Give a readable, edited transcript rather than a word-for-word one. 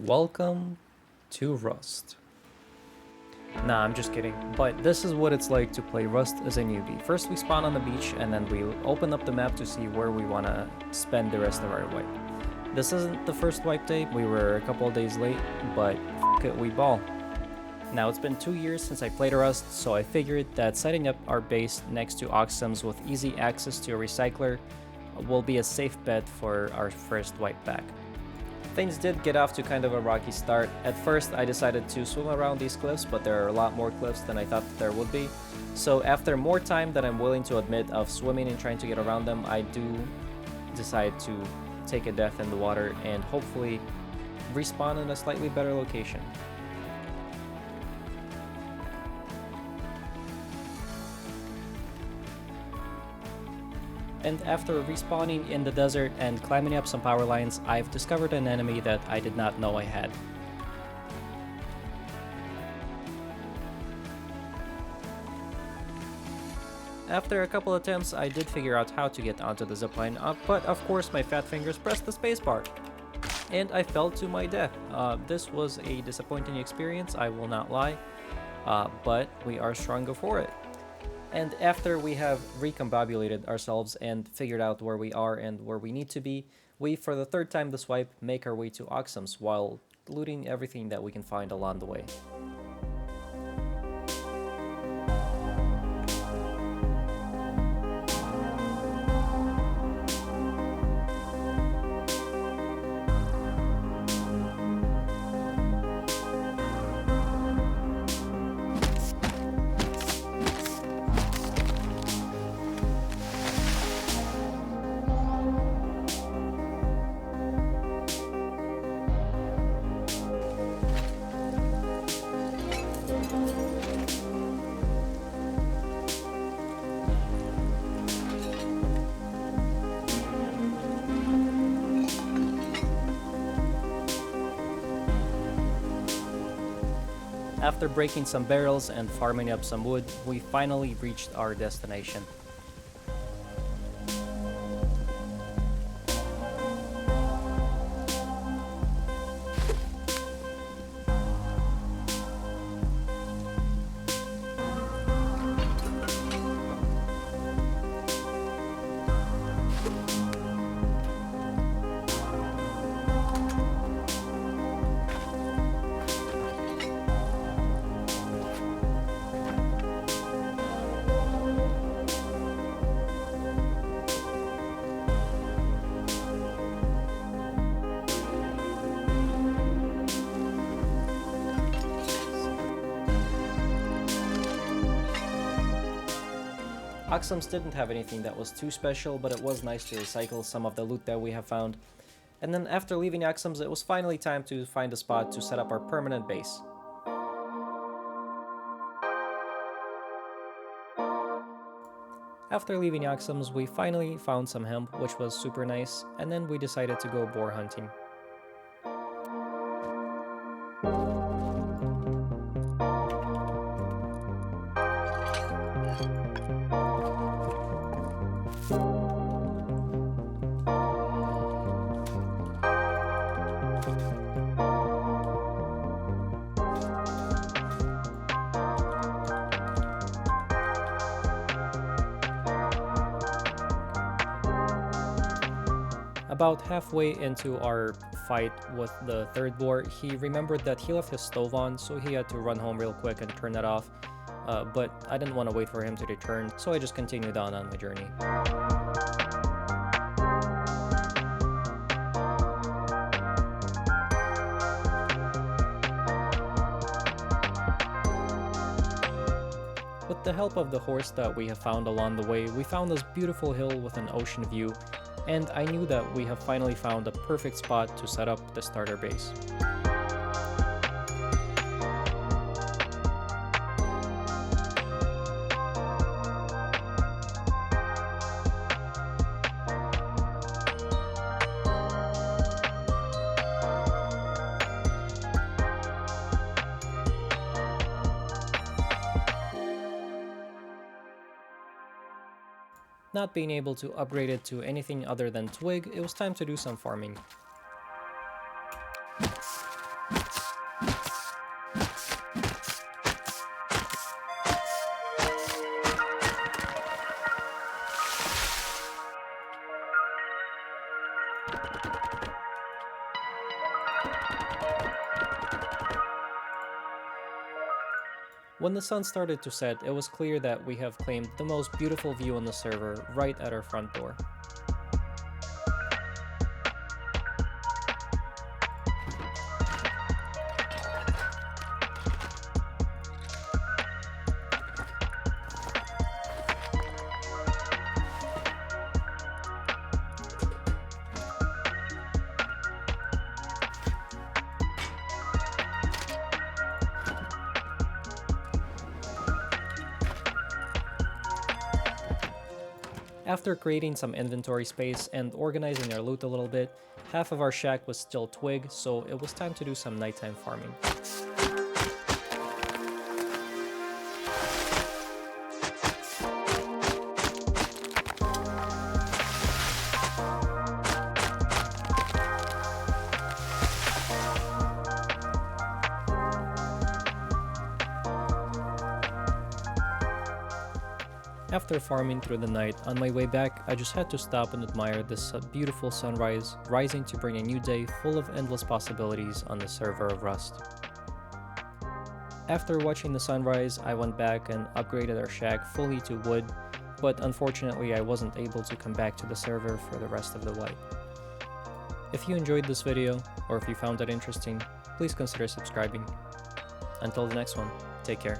Welcome to Rust. Nah, I'm just kidding. But this is what it's like to play Rust as a newbie. First we spawn on the beach and then we open up the map to see where we want to spend the rest of our wipe. This isn't the first wipe day, we were a couple of days late, but f it, we ball. Now it's been 2 years since I played Rust, so I figured that setting up our base next to Oxums with easy access to a recycler will be a safe bet for our first wipe back. Things did get off to kind of a rocky start. At first I decided to swim around these cliffs, but there are a lot more cliffs than I thought that there would be. So after more time than I'm willing to admit of swimming and trying to get around them, I do decide to take a death in the water and hopefully respawn in a slightly better location. And after respawning in the desert and climbing up some power lines, I've discovered an enemy that I did not know I had. After a couple attempts, I did figure out how to get onto the zipline, but of course my fat fingers pressed the spacebar. And I fell to my death. This was a disappointing experience, I will not lie, but we are stronger for it. And after we have recombobulated ourselves and figured out where we are and where we need to be, we, for the third time this wipe, make our way to Oxums while looting everything that we can find along the way. After breaking some barrels and farming up some wood, we finally reached our destination. Oxums didn't have anything that was too special, but it was nice to recycle some of the loot that we have found. And then after leaving Oxums, it was finally time to find a spot to set up our permanent base. After leaving Oxums, we finally found some hemp, which was super nice, and then we decided to go boar hunting. About halfway into our fight with the third boar, he remembered that he left his stove on, so he had to run home real quick and turn that off. But I didn't want to wait for him to return, so I just continued on my journey. With the help of the horse that we have found along the way, we found this beautiful hill with an ocean view, and I knew that we have finally found a perfect spot to set up the starter base. Not being able to upgrade it to anything other than twig, it was time to do some farming. When the sun started to set, it was clear that we have claimed the most beautiful view on the server right at our front door. After creating some inventory space and organizing our loot a little bit, half of our shack was still twig, so it was time to do some nighttime farming. After farming through the night, on my way back, I just had to stop and admire this beautiful sunrise, rising to bring a new day full of endless possibilities on the server of Rust. After watching the sunrise, I went back and upgraded our shack fully to wood, but unfortunately I wasn't able to come back to the server for the rest of the light. If you enjoyed this video, or if you found it interesting, please consider subscribing. Until the next one, take care.